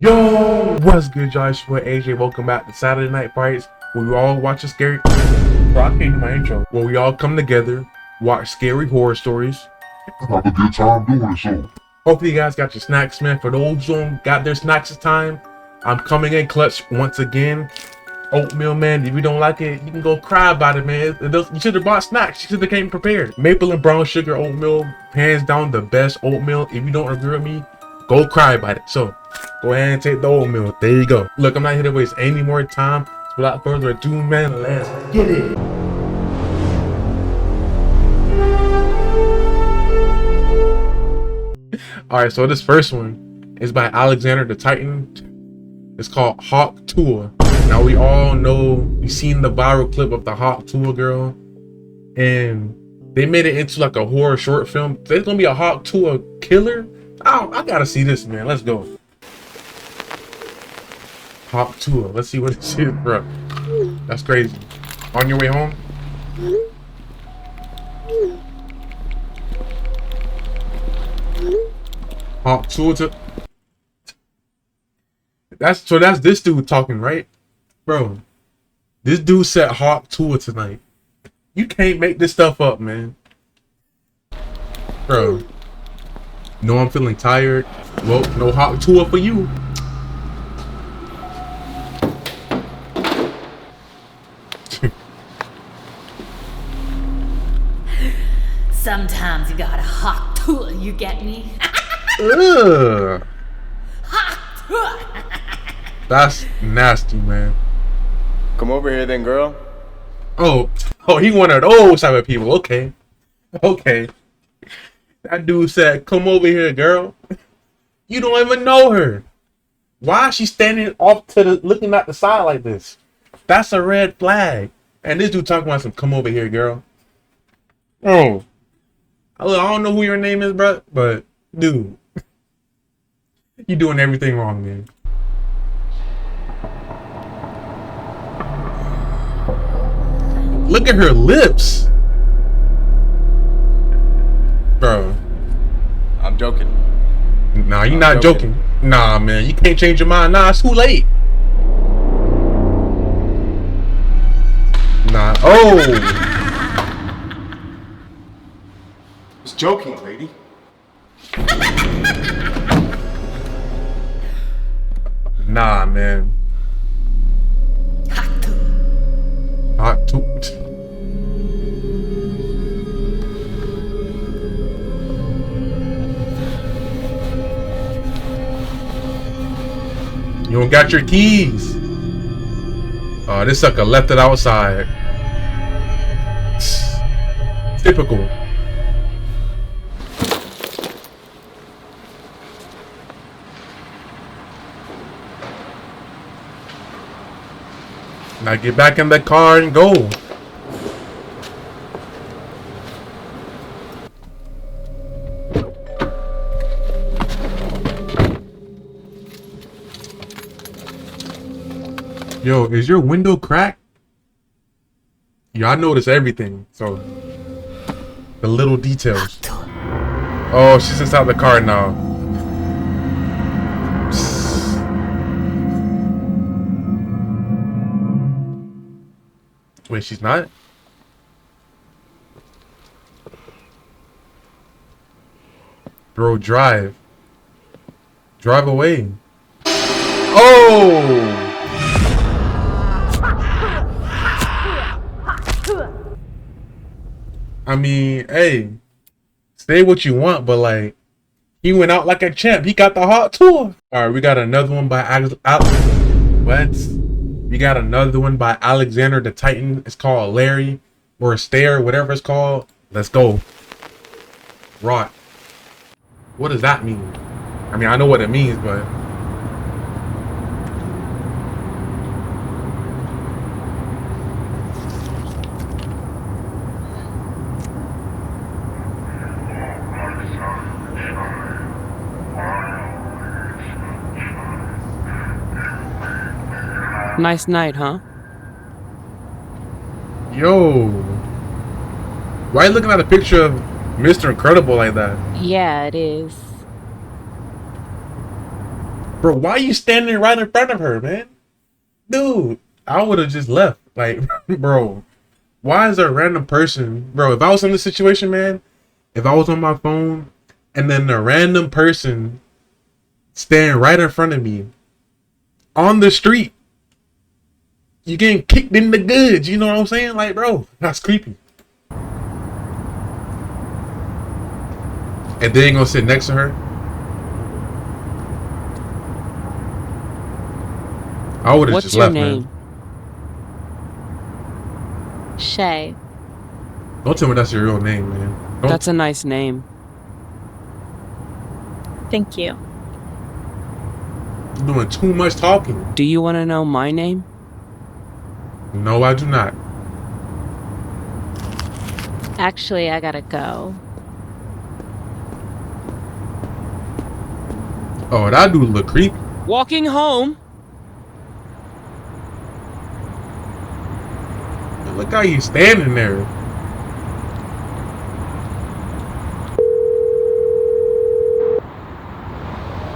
Yo, what's good, y'all? It's your boy AJ. Welcome back to Saturday Night Frights, where we all watch a scary. Bro, I can't do my intro. Where we all come together, watch scary horror stories. Have a good time doing it, so. Hopefully, you guys got your snacks, man. For those who don't got their snacks this time, I'm coming in clutch once again. Oatmeal, man. If you don't like it, you can go cry about it, man. You should have bought snacks. You should have came prepared. Maple and brown sugar oatmeal, hands down the best oatmeal. If you don't agree with me, go cry about it. So, go ahead and take the oatmeal. There you go. Look, I'm not here to waste any more time. So without further ado, man, let's get it. Alright, so this first one is by Alexander the Titan. It's called Hawk Tuah. Now, we all know, we've seen the viral clip of the Hawk Tuah girl. And they made it into like a horror short film. There's gonna be a Hawk Tuah killer. I gotta see this, man. Let's go. Hawk Tuah. Let's see what this is, bro. That's crazy. On your way home? Hawk Tuah. That's this dude talking, right? Bro, this dude said Hawk Tuah tonight. You can't make this stuff up, man. Bro. No, I'm feeling tired. Well, no Hawk Tuah for you. Sometimes you gotta Hawk Tuah, you get me? Ugh. Hawk Tuah! That's nasty, man. Come over here then, girl. Oh, he one of those type of people. Okay. That dude said, come over here, girl. You don't even know her. Why is she standing off to the looking at the side like this? That's a red flag. And this dude talking about some come over here, girl. Oh. I don't know who your name is, bro, but dude. You doing everything wrong, man. Look at her lips. Bro. I'm joking. Nah, you're not joking. Nah, man, you can't change your mind. Nah, it's too late. Nah. Oh. It's joking, lady. Nah, man. Hawk Tuah. Hot toot. You don't got your keys. Oh, this sucker left it outside. Typical. Now get back in the car and go. Yo, is your window cracked? Yeah, I notice everything. So, the little details. Oh, she's inside the car now. Wait, she's not? Bro, drive. Drive away. Oh! I mean, hey, say what you want, but like, he went out like a champ. He got the Hawk Tuah. All right, we got another one by what? We got another one by Alexander the Titan. It's called Larry or Stare, whatever it's called. Let's go. Rot. What does that mean? I mean, I know what it means, but. Nice night, huh? Yo. Why are you looking at a picture of Mr. Incredible like that? Yeah, it is. Bro, why are you standing right in front of her, man? Dude, I would have just left. Like, bro, why is there a random person? Bro, if I was in this situation, man, if I was on my phone and then a random person standing right in front of me on the street, you getting kicked in the goods, you know what I'm saying? Like, bro, that's creepy. And they ain't gonna sit next to her. I would have just left, man. Shay. Don't tell me that's your real name, man. That's a nice name. Thank you. You're doing too much talking. Do you want to know my name? No, I do not. Actually, I gotta go. Oh, that dude look creepy. Walking home? Look how you standing there.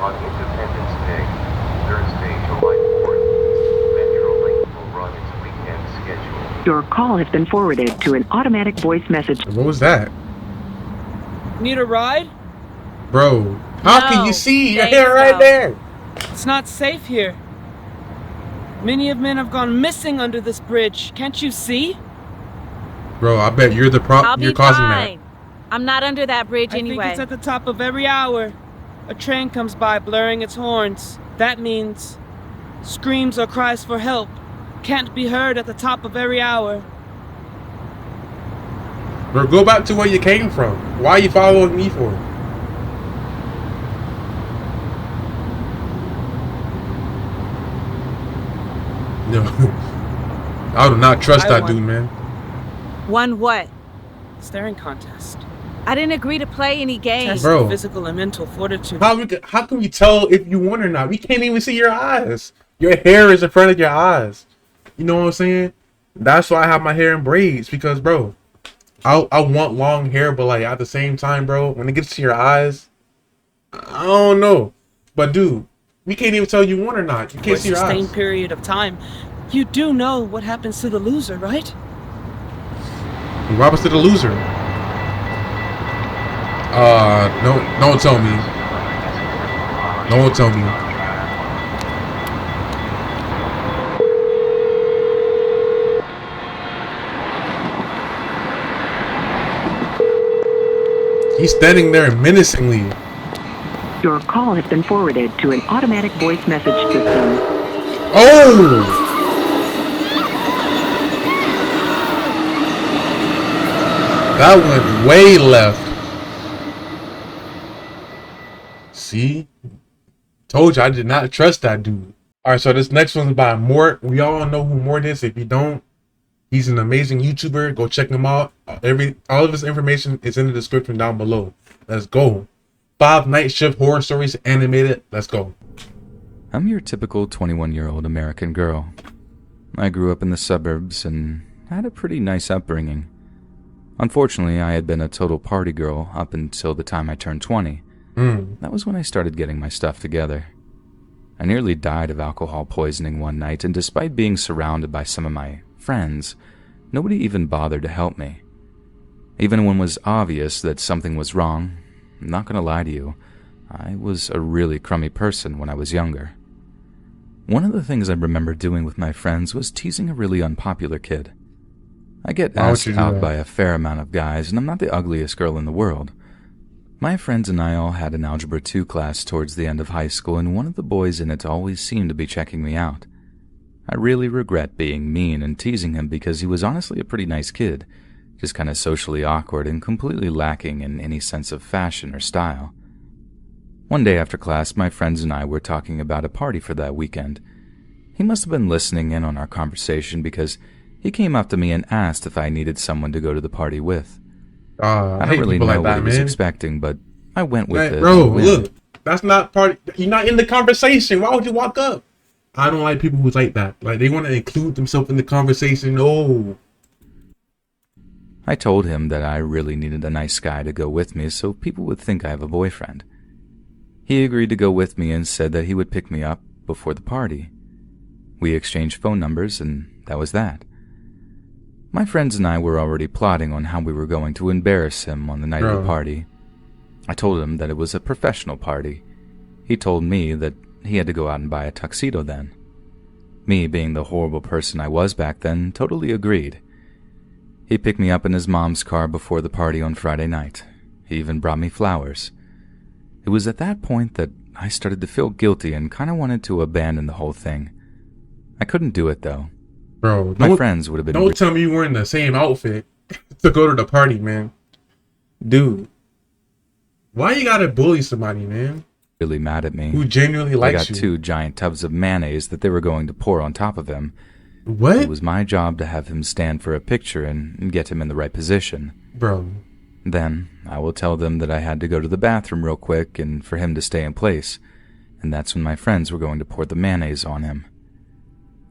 On Independence Day, Thursday, July 4th, Metrolink will run its weekend schedule. Your call has been forwarded to an automatic voice message. What was that? Need a ride? Bro, how can you see your hair right there? It's not safe here. Many of men have gone missing under this bridge. Can't you see? Bro, I bet you're the you're causing that. I'm not under that bridge anyway. I think it's at the top of every hour. A train comes by blurring its horns. That means screams or cries for help can't be heard at the top of every hour. Bro, go back to where you came from. Why are you following me for? No. I do not trust that dude, man. Won what? Staring contest. I didn't agree to play any games. Test Bro. physical and mental fortitude. How can we tell if you won or not? We can't even see your eyes. Your hair is in front of your eyes. You know what I'm saying? That's why I have my hair in braids, because, bro, I want long hair, but like at the same time, bro, when it gets to your eyes, I don't know. But dude, we can't even tell you won or not. You can't see your eyes. For a sustained period of time. You do know what happens to the loser, right? What happens to the loser? No, don't tell me. Don't tell me. He's standing there menacingly. Your call has been forwarded to an automatic voice message system. Oh! That went way left. See? Told you I did not trust that dude. Alright, so this next one's by Mort. We all know who Mort is. If you don't, he's an amazing YouTuber. Go check him out. All of his information is in the description down below. Let's go. 5 Night Shift Horror Stories animated. Let's go. I'm your typical 21-year-old American girl. I grew up in the suburbs and had a pretty nice upbringing. Unfortunately, I had been a total party girl up until the time I turned 20. That was when I started getting my stuff together. I nearly died of alcohol poisoning one night, and despite being surrounded by some of my friends, nobody even bothered to help me. Even when it was obvious that something was wrong, I'm not gonna lie to you, I was a really crummy person when I was younger. One of the things I remember doing with my friends was teasing a really unpopular kid. I get asked out by a fair amount of guys, and I'm not the ugliest girl in the world. My friends and I all had an Algebra 2 class towards the end of high school, and one of the boys in it always seemed to be checking me out. I really regret being mean and teasing him because he was honestly a pretty nice kid, just kind of socially awkward and completely lacking in any sense of fashion or style. One day after class, my friends and I were talking about a party for that weekend. He must have been listening in on our conversation because he came up to me and asked if I needed someone to go to the party with. I don't really know what he was expecting, but I went with it. Bro, look, that's not part. You're not in the conversation. Why would you walk up? I don't like people who's like that. Like, they want to include themselves in the conversation. No. I told him that I really needed a nice guy to go with me so people would think I have a boyfriend. He agreed to go with me and said that he would pick me up before the party. We exchanged phone numbers, and that was that. My friends and I were already plotting on how we were going to embarrass him on the night of the party. I told him that it was a professional party. He told me that he had to go out and buy a tuxedo then. Me, being the horrible person I was back then, totally agreed. He picked me up in his mom's car before the party on Friday night. He even brought me flowers. It was at that point that I started to feel guilty and kind of wanted to abandon the whole thing. I couldn't do it, though. Bro, my friends would have been... Don't tell me you were in the same outfit to go to the party, man. Dude. Why you gotta bully somebody, man? Really mad at me. Who genuinely likes you. I got 2 giant tubs of mayonnaise that they were going to pour on top of him. What? It was my job to have him stand for a picture and get him in the right position. Bro. Then I will tell them that I had to go to the bathroom real quick and for him to stay in place. And that's when my friends were going to pour the mayonnaise on him.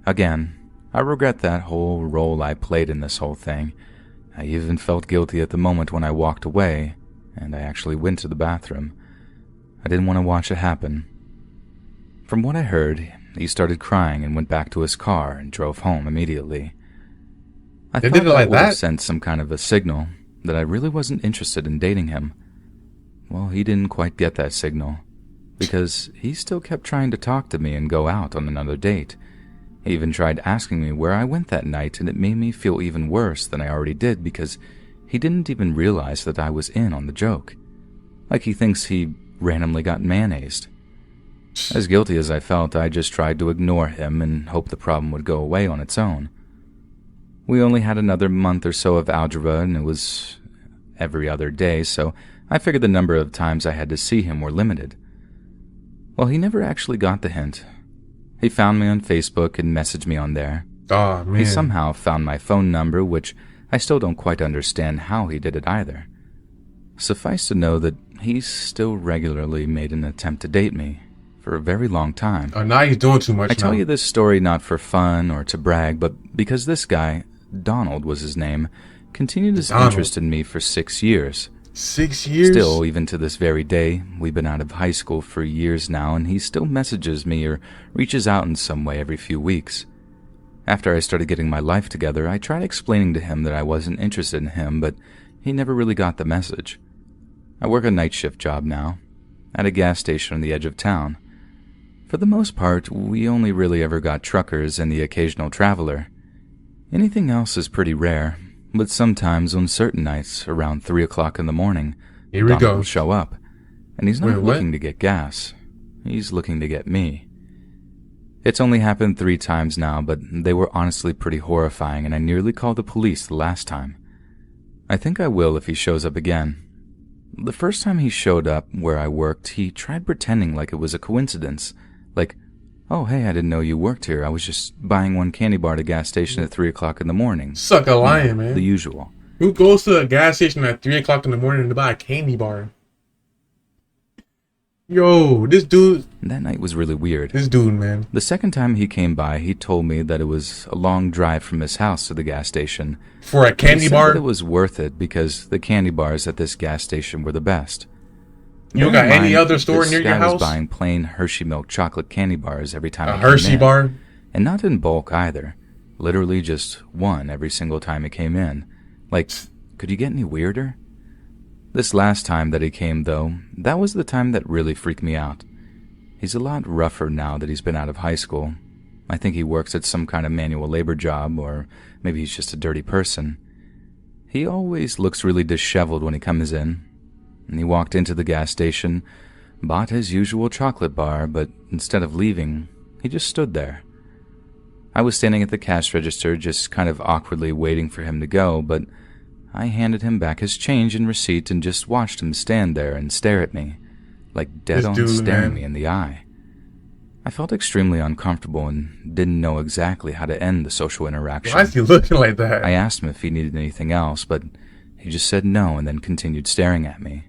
Again, I regret that whole role I played in this whole thing. I even felt guilty at the moment when I walked away, and I actually went to the bathroom. I didn't want to watch it happen. From what I heard, he started crying and went back to his car and drove home immediately. I thought that would have sent some kind of a signal that I really wasn't interested in dating him. Well, he didn't quite get that signal, because he still kept trying to talk to me and go out on another date. He even tried asking me where I went that night, and it made me feel even worse than I already did because he didn't even realize that I was in on the joke. Like he thinks he randomly got mayonnaised. As guilty as I felt, I just tried to ignore him and hope the problem would go away on its own. We only had another month or so of algebra, and it was every other day, so I figured the number of times I had to see him were limited. Well, he never actually got the hint. He found me on Facebook and messaged me on there. Oh, man. He somehow found my phone number, which I still don't quite understand how he did it either. Suffice to know that he still regularly made an attempt to date me for a very long time. Oh, now he's doing too much. I tell you this story not for fun or to brag, but because this guy, Donald was his name, continued his interest in me for 6 years. 6 years? Still, even to this very day, we've been out of high school for years now, and he still messages me or reaches out in some way every few weeks. After I started getting my life together, I tried explaining to him that I wasn't interested in him, but he never really got the message. I work a night shift job now, at a gas station on the edge of town. For the most part, we only really ever got truckers and the occasional traveler. Anything else is pretty rare. But sometimes on certain nights, around 3 o'clock in the morning, Donald will show up. And he's not looking to get gas. He's looking to get me. It's only happened 3 times now, but they were honestly pretty horrifying, and I nearly called the police the last time. I think I will if he shows up again. The first time he showed up where I worked, he tried pretending like it was a coincidence. Like, oh, hey, I didn't know you worked here. I was just buying 1 candy bar at a gas station at 3 o'clock in the morning. Suck a lion, man. The usual. Who goes to a gas station at 3 o'clock in the morning to buy a candy bar? Yo, this dude... That night was really weird. This dude, man. The second time he came by, he told me that it was a long drive from his house to the gas station. For a candy bar? He said that it was worth it because the candy bars at this gas station were the best. You don't got any other store near your house? I was buying plain Hershey milk chocolate candy bars every time. A Hershey bar? And not in bulk either. Literally just one every single time he came in. Like, could you get any weirder? This last time that he came, though, that was the time that really freaked me out. He's a lot rougher now that he's been out of high school. I think he works at some kind of manual labor job, or maybe he's just a dirty person. He always looks really disheveled when he comes in. And he walked into the gas station, bought his usual chocolate bar, but instead of leaving, he just stood there. I was standing at the cash register, just kind of awkwardly waiting for him to go, but I handed him back his change and receipt and just watched him stand there and stare at me, like dead-on staring me in the eye. I felt extremely uncomfortable and didn't know exactly how to end the social interaction. Why is he looking like that? I asked him if he needed anything else, but he just said no and then continued staring at me.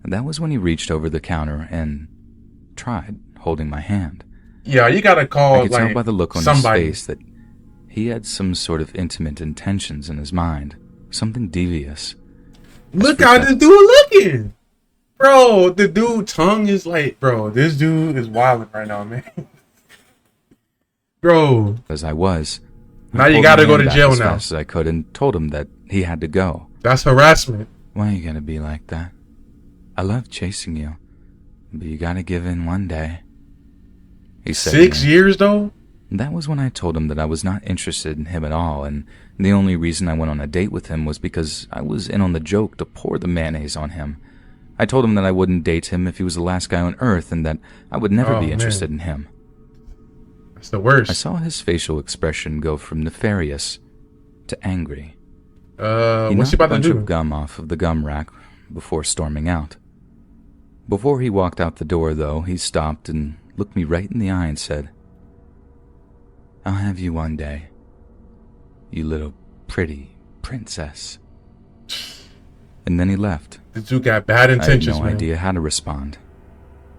And that was when he reached over the counter and tried holding my hand. Yeah, you gotta call, I could tell by the look on his face that he had some sort of intimate intentions in his mind. Something devious. Look how this dude looking! Bro, the dude tongue is like, bro, this dude is wilding right now, man. Bro. As I was. Now I you pulled gotta my go hand to back jail as now. fast as I could and told him that he had to go. That's harassment. Why are you gonna be like that? I love chasing you, but you gotta give in one day. He said 6 years though? That was when I told him that I was not interested in him at all, and the only reason I went on a date with him was because I was in on the joke to pour the mayonnaise on him. I told him that I wouldn't date him if he was the last guy on earth and that I would never be interested in him. That's the worst. I saw his facial expression go from nefarious to angry. He what's he knocked a about to bunch do? of gum off of the gum rack before storming out. Before he walked out the door, though, he stopped and looked me right in the eye and said, "I'll have you one day, you little pretty princess." And then he left. This dude got bad intentions, I had no man. idea how to respond.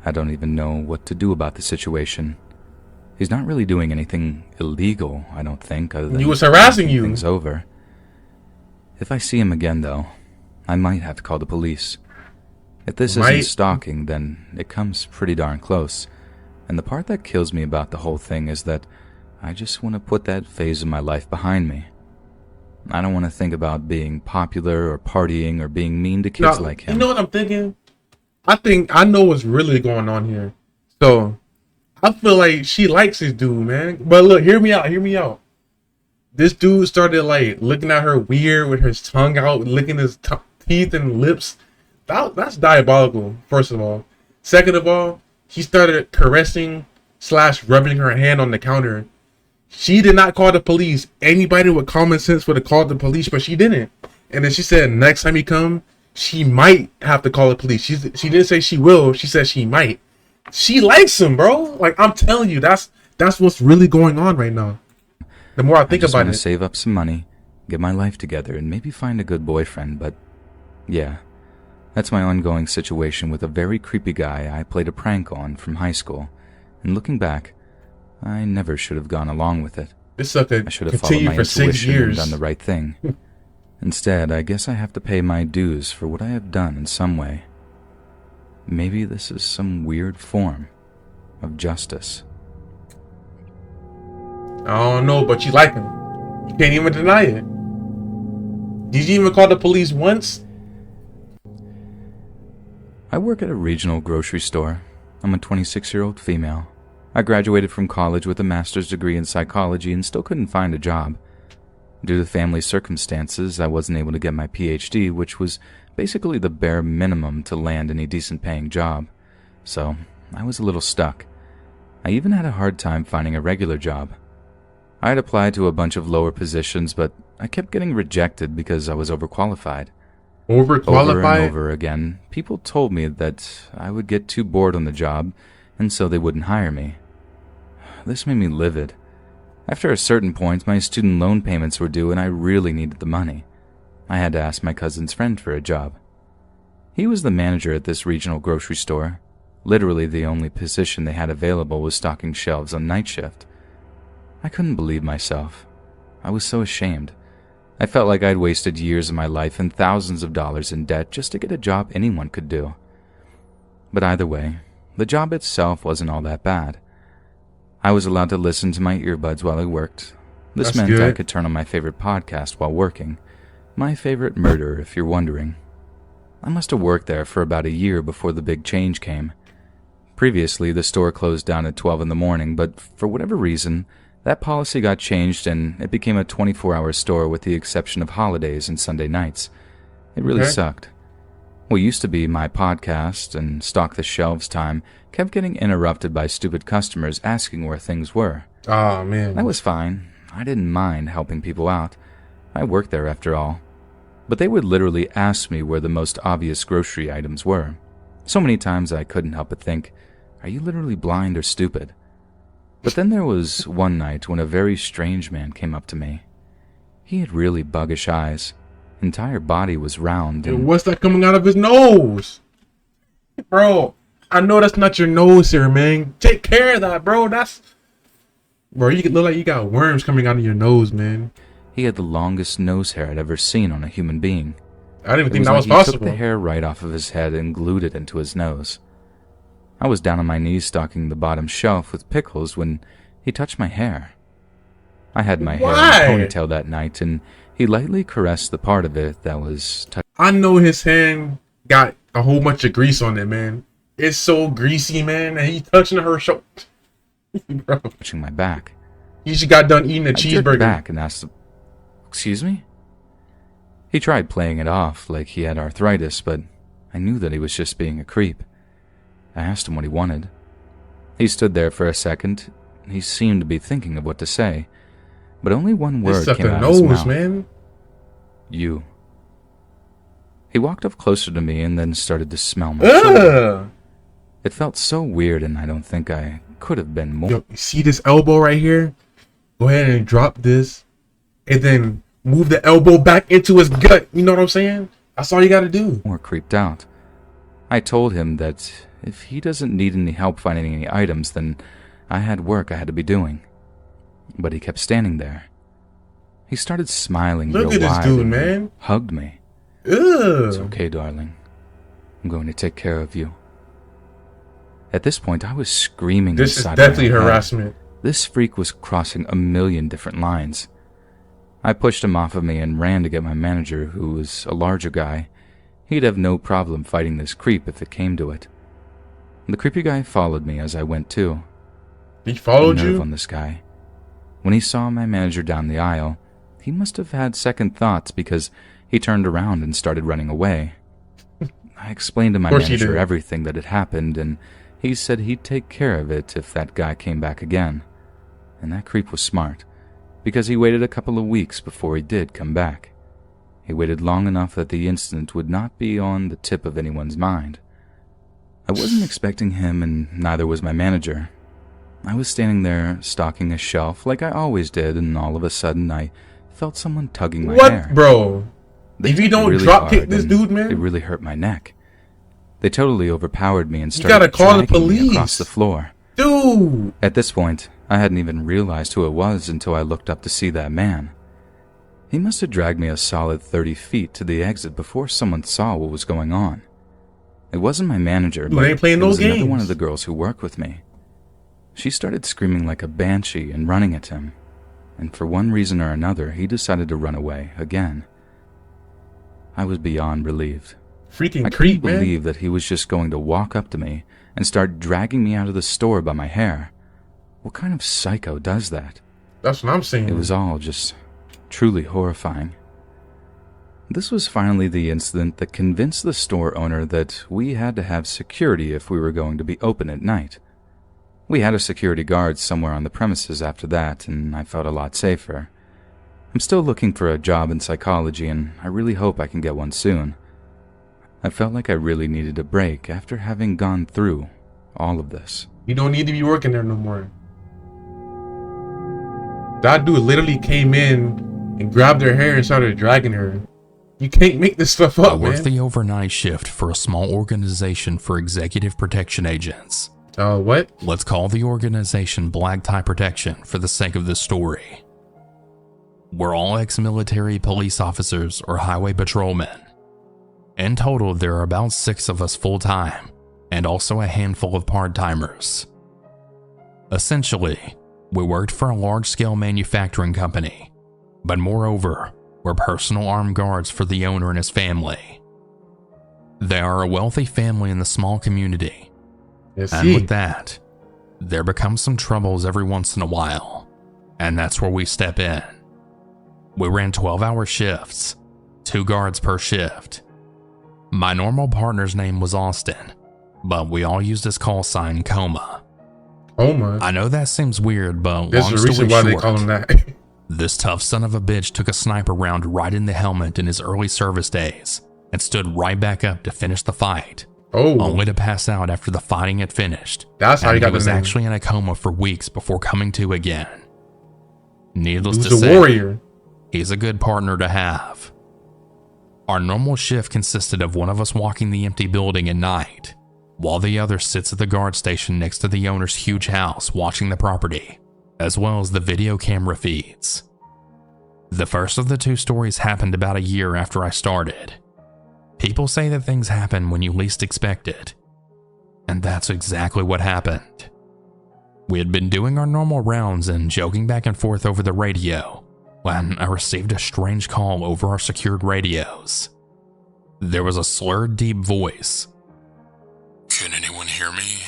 I don't even know what to do about the situation. He's not really doing anything illegal, I don't think, other than He was harassing you. Things over. If I see him again, though, I might have to call the police. If this isn't stalking, then it comes pretty darn close. And the part that kills me about the whole thing is that I just want to put that phase of my life behind me. I don't want to think about being popular or partying or being mean to kids like him. You know what I'm thinking? I know what's really going on here. So, I feel like she likes this dude, man. But look, hear me out. This dude started like looking at her weird with his tongue out, licking his teeth and lips. That's diabolical, first of all. Second of all, he started caressing / rubbing her hand on the counter. She did not call the police. Anybody with common sense would have called the police, but she didn't. And then she said next time he come, she might have to call the police. She didn't say she will. She said she might. She likes him, bro. Like, I'm telling you, that's what's really going on right now. The more I think about it. Save up some money, get my life together, and maybe find a good boyfriend. But yeah, that's my ongoing situation with a very creepy guy I played a prank on from high school. And looking back, I never should have gone along with it. This sucker I should have followed my intuition and done the right thing. Instead, I guess I have to pay my dues for what I have done in some way. Maybe this is some weird form of justice. I don't know, but you like him. You can't even deny it. Did you even call the police once? I work at a regional grocery store. I'm a 26-year-old female. I graduated from college with a master's degree in psychology and still couldn't find a job. Due to family circumstances, I wasn't able to get my PhD, which was basically the bare minimum to land any decent paying job. So, I was a little stuck. I even had a hard time finding a regular job. I had applied to a bunch of lower positions, but I kept getting rejected because I was overqualified. Overqualified? Over and over again, people told me that I would get too bored on the job, and so they wouldn't hire me. This made me livid. After a certain point, my student loan payments were due and I really needed the money. I had to ask my cousin's friend for a job. He was the manager at this regional grocery store. Literally the only position they had available was stocking shelves on night shift. I couldn't believe myself. I was so ashamed. I felt like I'd wasted years of my life and thousands of dollars in debt just to get a job anyone could do. But either way, the job itself wasn't all that bad. I was allowed to listen to my earbuds while I worked. This meant I could turn on my favorite podcast while working. My favorite murder, if you're wondering. I must have worked there for about a year before the big change came. Previously, the store closed down at 12 in the morning, but for whatever reason, that policy got changed and it became a 24-hour store with the exception of holidays and Sunday nights. It really sucked. What used to be my podcast and stock the shelves time kept getting interrupted by stupid customers asking where things were. Oh, man. That was fine. I didn't mind helping people out. I worked there after all. But they would literally ask me where the most obvious grocery items were. So many times I couldn't help but think, are you literally blind or stupid? But then there was one night when a very strange man came up to me. He had really buggish eyes. Entire body was round and what's that coming out of his nose? Bro, I know that's not your nose here, man. Take care of that, bro. Bro, you look like you got worms coming out of your nose, man. He had the longest nose hair I'd ever seen on a human being. I didn't even It think that like was he took possible. the hair right off of his head and glued it into his nose. I was down on my knees stocking the bottom shelf with pickles when he touched my hair. I had my hair in a ponytail that night, and he lightly caressed the part of it that was I know his hand got a whole bunch of grease on it, man. It's so greasy, man, and he touching her shoulder. Bro, touching my back. he just got done eating a I jerked cheeseburger. back and asked, "Excuse me?" He tried playing it off like he had arthritis, but I knew that he was just being a creep. I asked him what he wanted. He stood there for a second. He seemed to be thinking of what to say, but only one word came out of his mouth. Man. You. He walked up closer to me and then started to smell my shoulder. It felt so weird, and I don't think I could have been more. Yo, you see this elbow right here? Go ahead and drop this, and then move the elbow back into his gut. You know what I'm saying? That's all you gotta do. More creeped out. I told him that if he doesn't need any help finding any items, then I had work I had to be doing. But he kept standing there. He started smiling real Look at this wide dude, and man. hugged me. Ugh. It's okay, darling. I'm going to take care of you. At this point, I was screaming This is inside definitely my head. harassment. This freak was crossing a million different lines. I pushed him off of me and ran to get my manager, who was a larger guy. He'd have no problem fighting this creep if it came to it. The creepy guy followed me as I went too. He followed The nerve you? on this guy. When he saw my manager down the aisle, he must have had second thoughts because he turned around and started running away. I explained to my manager everything that had happened, and he said he'd take care of it if that guy came back again. And that creep was smart, because he waited a couple of weeks before he did come back. He waited long enough that the incident would not be on the tip of anyone's mind. I wasn't expecting him, and neither was my manager. I was standing there stocking a shelf like I always did, and all of a sudden I felt someone tugging my hair. What, bro? They if you don't really drop kick hard, this and dude, man, it really hurt my neck. They totally overpowered me and you started gotta call the dragging me police across the floor. Dude! At this point, I hadn't even realized who it was until I looked up to see that man. He must have dragged me a solid 30 feet to the exit before someone saw what was going on. It wasn't my manager, Dude, but they ain't playing it no was another games. one of the girls who worked with me. She started screaming like a banshee and running at him, and for one reason or another, he decided to run away again. I was beyond relieved. Freaking I creep, couldn't man. believe that he was just going to walk up to me and start dragging me out of the store by my hair. What kind of psycho does that? That's what I'm saying. It was all just truly horrifying. This was finally the incident that convinced the store owner that we had to have security if we were going to be open at night. We had a security guard somewhere on the premises after that, and I felt a lot safer. I'm still looking for a job in psychology, and I really hope I can get one soon. I felt like I really needed a break after having gone through all of this. You don't need to be working there no more. That dude literally came in and grabbed her hair and started dragging her. You can't make this stuff I up, worked man. the overnight shift for a small organization for executive protection agents. What? Let's call the organization Black Tie Protection for the sake of this story. We're all ex-military police officers or highway patrolmen. In total, there are about 6 of us full-time, and also a handful of part-timers. Essentially, we worked for a large-scale manufacturing company, but moreover, we're personal armed guards for the owner and his family. They are a wealthy family in the small community, and with that, there becomes some troubles every once in a while, and that's where we step in. We ran 12-hour shifts, 2 guards per shift. My normal partner's name was Austin, but we all used his call sign Coma. Coma? I know that seems weird, but There's long a story reason why short, they call him that. this tough son of a bitch took a sniper round right in the helmet in his early service days and stood right back up to finish the fight, only to pass out after the fighting had finished. That's how he got was the name. actually in a coma for weeks before coming to again. Needless He to was a say, warrior. he's a good partner to have. Our normal shift consisted of one of us walking the empty building at night, while the other sits at the guard station next to the owner's huge house watching the property, as well as the video camera feeds. The first of the 2 stories happened about a year after I started. People say that things happen when you least expect it. And that's exactly what happened. We had been doing our normal rounds and joking back and forth over the radio when I received a strange call over our secured radios. There was a slurred, deep voice. "Can anyone hear me?"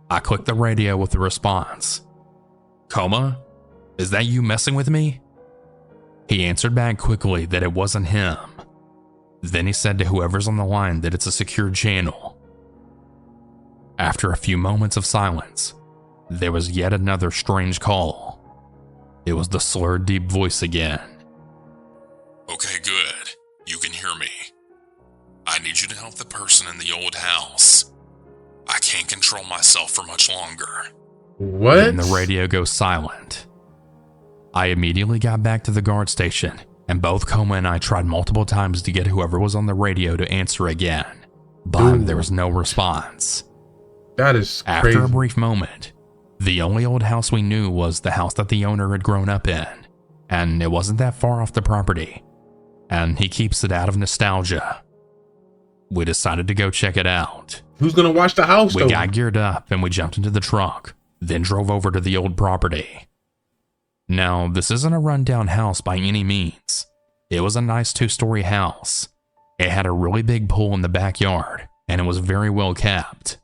I clicked the radio with the response. "Coma? Is that you messing with me?" He answered back quickly that it wasn't him. Then he said to whoever's on the line that it's a secured channel. After a few moments of silence, there was yet another strange call. It was the slurred, deep voice again. "Okay, good. You can hear me. I need you to help the person in the old house. I can't control myself for much longer." What? Then the radio goes silent. I immediately got back to the guard station, and both Coma and I tried multiple times to get whoever was on the radio to answer again, but there was no response. That is crazy. After a brief moment, the only old house we knew was the house that the owner had grown up in, and it wasn't that far off the property, and he keeps it out of nostalgia. We decided to go check it out. Who's gonna watch the house, We though? got geared up and we jumped into the truck, then drove over to the old property. Now, this isn't a rundown house by any means. It was a nice 2-story house. It had a really big pool in the backyard, and it was very well kept.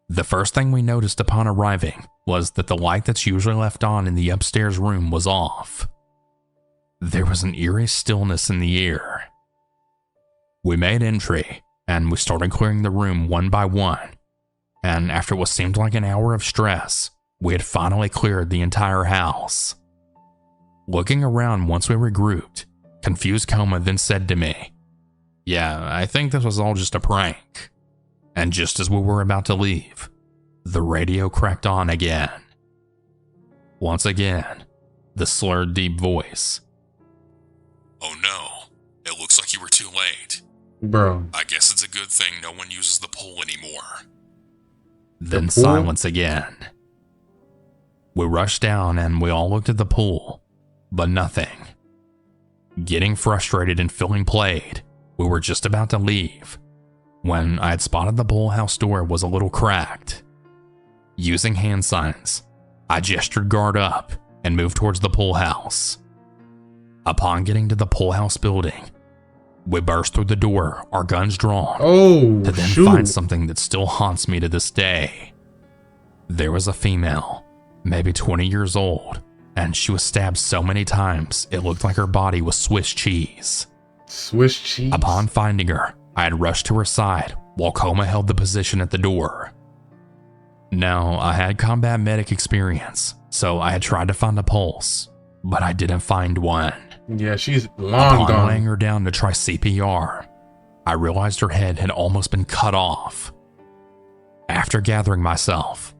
The first thing we noticed upon arriving was that the light that's usually left on in the upstairs room was off. There was an eerie stillness in the air. We made entry, and we started clearing the room one by one, and after what seemed like an hour of stress, we had finally cleared the entire house. Looking around once we regrouped, confused Coma then said to me, "Yeah, I think this was all just a prank." And just as we were about to leave, the radio cracked on again. Once again, the slurred, deep voice. "Oh no, it looks like you were too late. Bro. I guess it's a good thing no one uses the pool anymore." Then silence again. We rushed down and we all looked at the pool, but nothing. Getting frustrated and feeling played, we were just about to leave when I had spotted the pool house door was a little cracked. Using hand signs, I gestured guard up and moved towards the pool house. Upon getting to the pool house building, we burst through the door, our guns drawn, to then find something that still haunts me to this day. There was a female, maybe 20 years old, and she was stabbed so many times it looked like her body was Swiss cheese. Swiss cheese? Upon finding her, I had rushed to her side while Coma held the position at the door. Now, I had combat medic experience, so I had tried to find a pulse, but I didn't find one. Yeah, she's long Upon gone. laying her down to try CPR, I realized her head had almost been cut off. After gathering myself,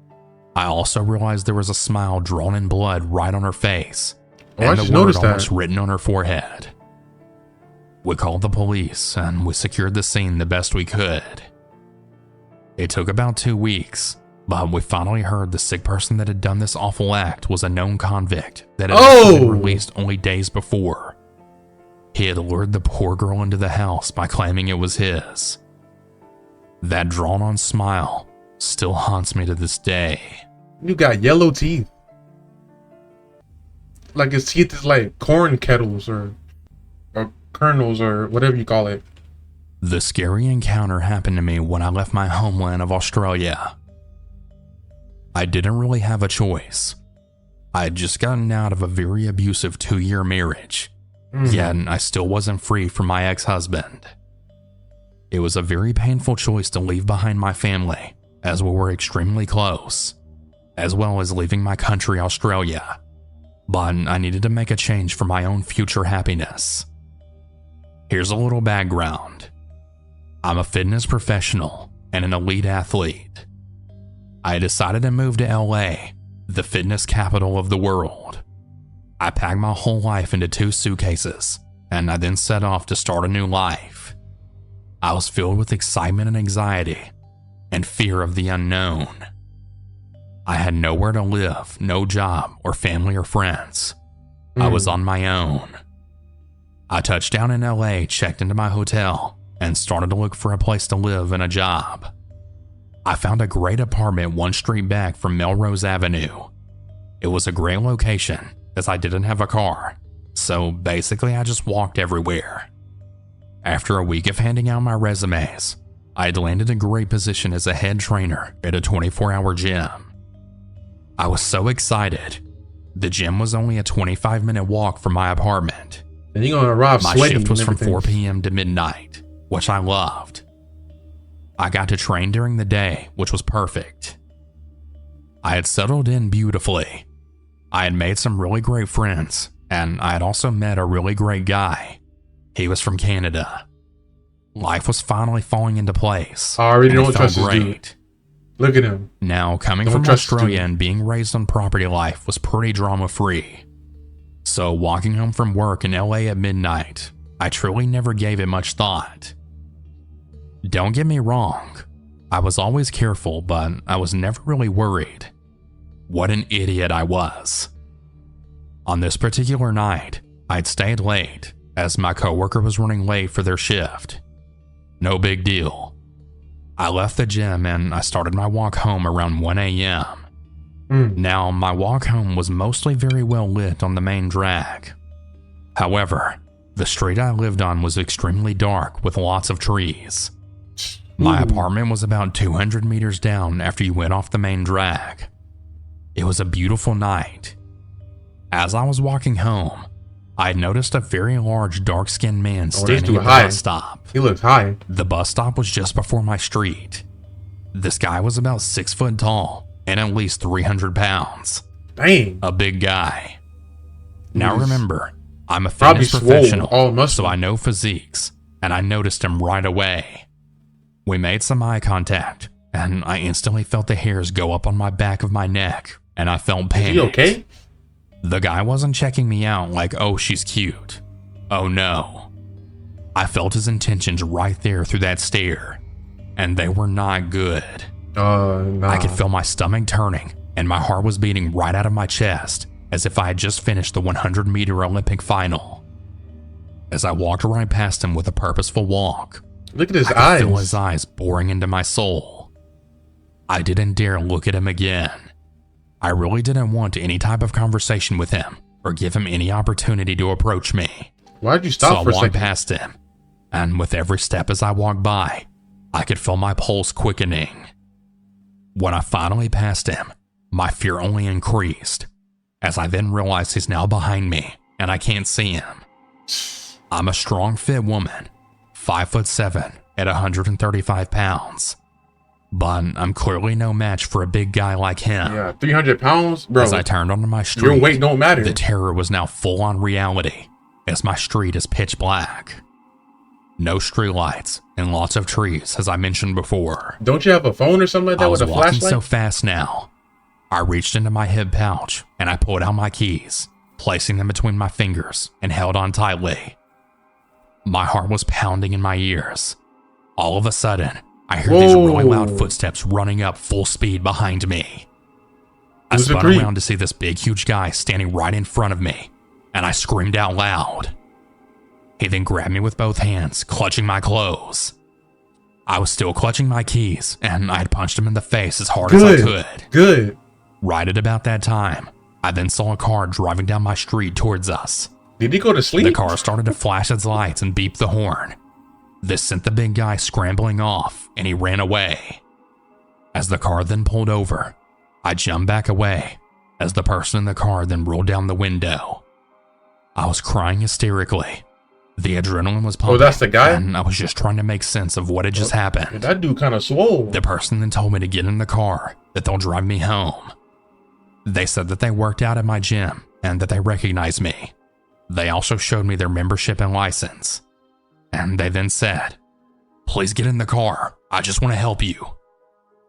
I also realized there was a smile drawn in blood right on her face, Oh, I and just the word noticed that. almost written on her forehead. We called the police, and we secured the scene the best we could. It took about 2 weeks, but we finally heard the sick person that had done this awful act was a known convict that had actually been released only days before. He had lured the poor girl into the house by claiming it was his. That drawn-on smile still haunts me to this day. You got yellow teeth. Like his teeth is like corn kettles or kernels or whatever you call it. The scary encounter happened to me when I left my homeland of Australia. I didn't really have a choice. I had just gotten out of a very abusive 2-year marriage, yet I still wasn't free from my ex-husband. It was a very painful choice to leave behind my family, as we were extremely close, as well as leaving my country, Australia. But I needed to make a change for my own future happiness. Here's a little background. I'm a fitness professional and an elite athlete. I decided to move to LA, the fitness capital of the world. I packed my whole life into 2 suitcases, and I then set off to start a new life. I was filled with excitement and anxiety, and fear of the unknown. I had nowhere to live, no job, or family or friends. I was on my own. I touched down in LA, checked into my hotel, and started to look for a place to live and a job. I found a great apartment 1 street back from Melrose Avenue. It was a great location as I didn't have a car, so basically I just walked everywhere. After a week of handing out my resumes, I had landed a great position as a head trainer at a 24-hour gym. I was so excited. The gym was only a 25-minute walk from my apartment. And you're gonna arrive My sweaty shift was and from everything. 4 p.m. to midnight, which I loved. I got to train during the day, which was perfect. I had settled in beautifully. I had made some really great friends, and I had also met a really great guy. He was from Canada. Life was finally falling into place. I already and it don't felt trust this dude. great. Look at him. Now, coming Don't from trust this Australia dude. and being raised on property life was pretty drama-free. So walking home from work in LA at midnight, I truly never gave it much thought. Don't get me wrong, I was always careful, but I was never really worried. What an idiot I was. On this particular night, I'd stayed late as my coworker was running late for their shift. No big deal. I left the gym and I started my walk home around 1 a.m. Now, my walk home was mostly very well lit on the main drag. However, the street I lived on was extremely dark with lots of trees. My apartment was about 200 meters down after you went off the main drag. It was a beautiful night. As I was walking home, I had noticed a very large dark-skinned man standing at the bus stop. He looks high. The bus stop was just before my street. This guy was about 6 foot tall and at least 300 pounds. Dang. A big guy. Now remember, I'm a Probably fitness swole, professional, all muscle. so I know physiques, and I noticed him right away. We made some eye contact, and I instantly felt the hairs go up on my back of my neck, and I felt panicked. Is he okay? The guy wasn't checking me out like, oh, she's cute. Oh no. I felt his intentions right there through that stare, and they were not good. Nah. I could feel my stomach turning, and my heart was beating right out of my chest, as if I had just finished the 100-meter Olympic final. As I walked right past him with a purposeful walk, Look at his I could eyes. feel his eyes boring into my soul. I didn't dare look at him again. I really didn't want any type of conversation with him or give him any opportunity to approach me. Why'd you So stop I for a walked second? past him, and with every step as I walked by, I could feel my pulse quickening. When I finally passed him, my fear only increased, as I then realized he's now behind me and I can't see him. I'm a strong, fit woman, 5'7" at 135 pounds. But I'm clearly no match for a big guy like him. Yeah, 300 pounds? Bro, As I turned onto my street, your weight don't matter. the terror was now full on reality, as my street is pitch black. No streetlights and lots of trees, as I mentioned before. Don't you have a phone or something like that I with was a walking flashlight? so fast now. I reached into my hip pouch and I pulled out my keys, placing them between my fingers and held on tightly. My heart was pounding in my ears. All of a sudden, I heard these really loud footsteps running up full speed behind me. I spun around to see this big, huge guy standing right in front of me, and I screamed out loud. He then grabbed me with both hands, clutching my clothes. I was still clutching my keys, and I had punched him in the face as hard as I could. Good. Right at about that time, I then saw a car driving down my street towards us. Did he go to sleep? The car started to flash its lights and beep the horn. This sent the big guy scrambling off, and he ran away. As the car then pulled over, I jumped back away, as the person in the car then rolled down the window. I was crying hysterically. The adrenaline was pumping. Oh, that's the guy? And I was just trying to make sense of what had just happened. That dude kind of swole. The person then told me to get in the car, that they'll drive me home. They said that they worked out at my gym and that they recognized me. They also showed me their membership and license. And they then said, "Please get in the car. I just want to help you."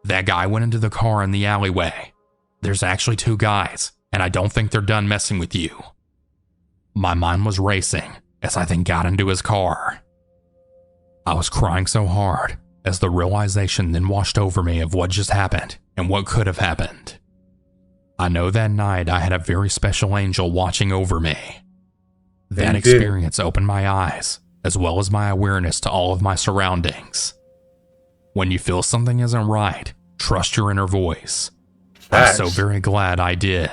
That guy went into the car in the alleyway. There's actually 2 guys, and I don't think they're done messing with you. My mind was racing as I then got into his car. I was crying so hard as the realization then washed over me of what just happened and what could have happened. I know that night I had a very special angel watching over me. That you did. experience opened my eyes, as well as my awareness to all of my surroundings. When you feel something isn't right, trust your inner voice. I'm so Facts. very glad I did.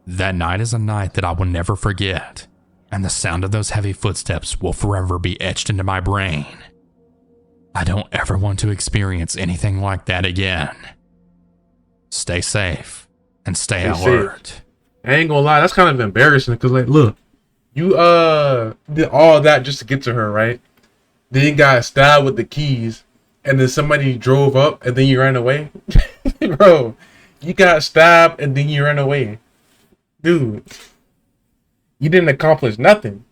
That night is a night that I will never forget, and the sound of those heavy footsteps will forever be etched into my brain. I don't ever want to experience anything like that again. Stay safe and stay alert. I ain't gonna lie, that's kind of embarrassing because, like, look, you did all that just to get to her, right? Then you got stabbed with the keys, and then somebody drove up, and then you ran away. Bro, you got stabbed, and then you ran away. Dude, you didn't accomplish nothing.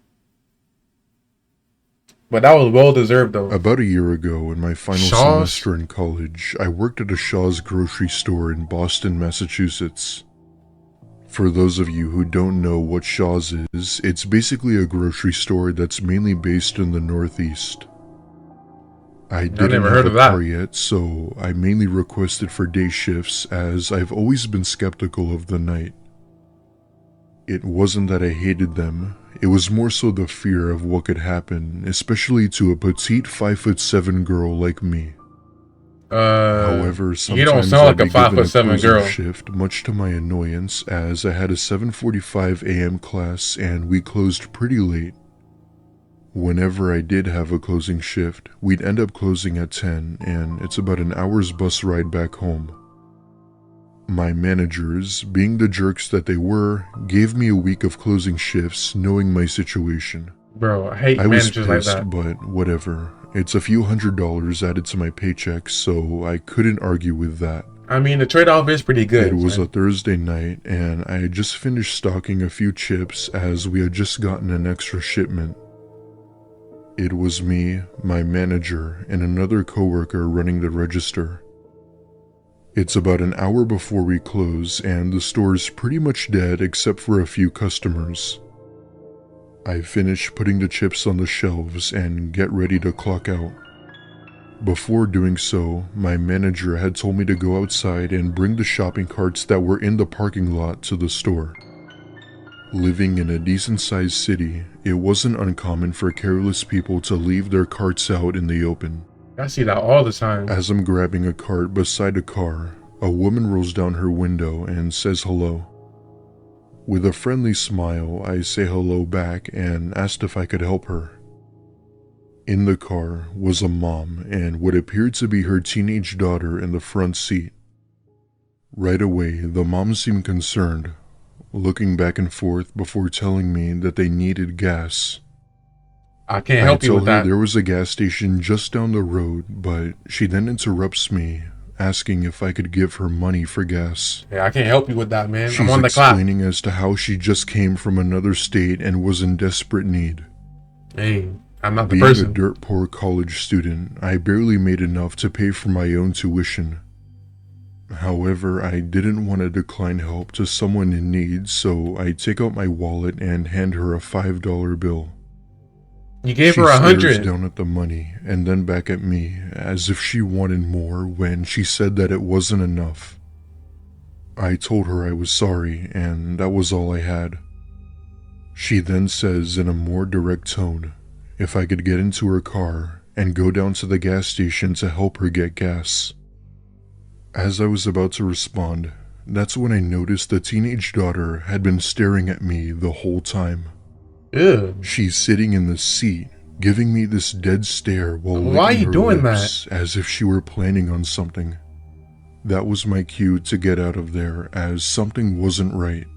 But that was well deserved, though. About a year ago, in my final semester in college, I worked at a Shaw's grocery store in Boston, Massachusetts. For those of you who don't know what Shaw's is, it's basically a grocery store that's mainly based in the Northeast. I didn't have a car yet, so I mainly requested for day shifts as I've always been skeptical of the night. It wasn't that I hated them, it was more so the fear of what could happen, especially to a petite 5'7" girl like me. However, sometimes you don't sound like a 5'7" girl. Shift, much to my annoyance, as I had a 7:45 a.m. class and we closed pretty late. Whenever I did have a closing shift, we'd end up closing at 10, and it's about an hour's bus ride back home. My managers, being the jerks that they were, gave me a week of closing shifts knowing my situation. Bro, I hate managers like that. But whatever. It's a few $100s added to my paycheck, so I couldn't argue with that. I mean, the trade-off is pretty good. It was a Thursday night, and I had just finished stocking a few chips as we had just gotten an extra shipment. It was me, my manager, and another coworker running the register. It's about an hour before we close, and the store's pretty much dead except for a few customers. I finish putting the chips on the shelves and get ready to clock out. Before doing so, my manager had told me to go outside and bring the shopping carts that were in the parking lot to the store. Living in a decent-sized city, it wasn't uncommon for careless people to leave their carts out in the open. I see that all the time. As I'm grabbing a cart beside a car, a woman rolls down her window and says hello. With a friendly smile, I say hello back and asked if I could help her. In the car was a mom and what appeared to be her teenage daughter in the front seat. Right away, the mom seemed concerned, looking back and forth before telling me that they needed gas. I can't help you with that. There was a gas station just down the road, but she then interrupts me, asking if I could give her money for gas. Yeah, I can't help you with that, man. She's I'm on the clock. explaining as to how she just came from another state and was in desperate need. Hey, I'm not the Being person. a dirt poor college student, I barely made enough to pay for my own tuition. However, I didn't want to decline help to someone in need, so I take out my wallet and hand her a $5 bill. You gave she her 100. stares down at the money and then back at me as if she wanted more when she said that it wasn't enough. I told her I was sorry and that was all I had. She then says in a more direct tone if I could get into her car and go down to the gas station to help her get gas. As I was about to respond, that's when I noticed the teenage daughter had been staring at me the whole time. Ew. She's sitting in the seat, giving me this dead stare while Why are you licking her doing lips that? as if she were planning on something. That was my cue to get out of there as something wasn't right.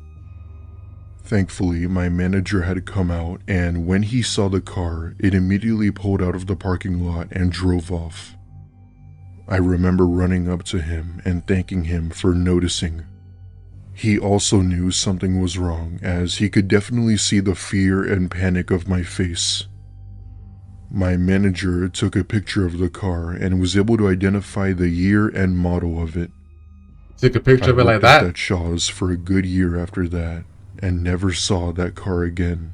Thankfully, my manager had come out, and when he saw the car, it immediately pulled out of the parking lot and drove off. I remember running up to him and thanking him for noticing. He also knew something was wrong, as he could definitely see the fear and panic of my face. My manager took a picture of the car and was able to identify the year and model of it. Took a picture of it like I worked at that? that Shaw's for a good year after that, and never saw that car again.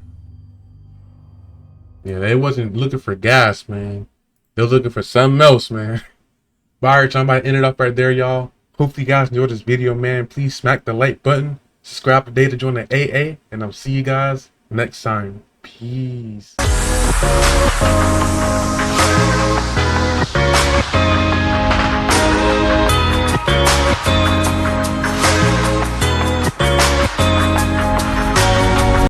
Yeah, they wasn't looking for gas, man. They was looking for something else, man. But alright, I'm about to end it up right there, y'all. Hopefully you guys enjoyed this video, man. Please smack the like button. Subscribe today to join the AA. And I'll see you guys next time. Peace.